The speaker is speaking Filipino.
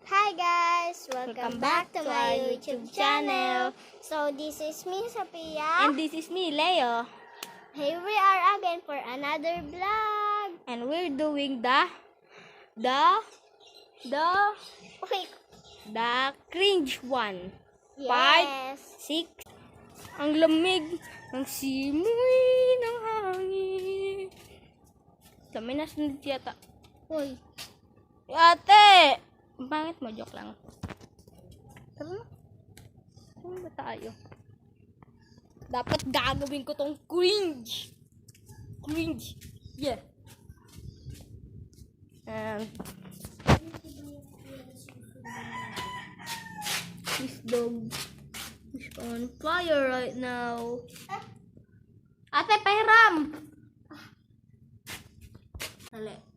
Hi guys! Welcome back to my YouTube channel. So this is me, Sophia. And this is me, Leo. Here we are again for another vlog. And we're doing the Okay. cringe one. Yes. 6. Ang lamig ng simoy ng hangin. Dami na sunod yata. Uy. Ate! Bakit mo? Joke lang. Tara na. Saan ba tayo? Dapat gagawin ko tong cringe. Cringe. Yeah. This dog is on fire right now. Ate, pahiram! Dali.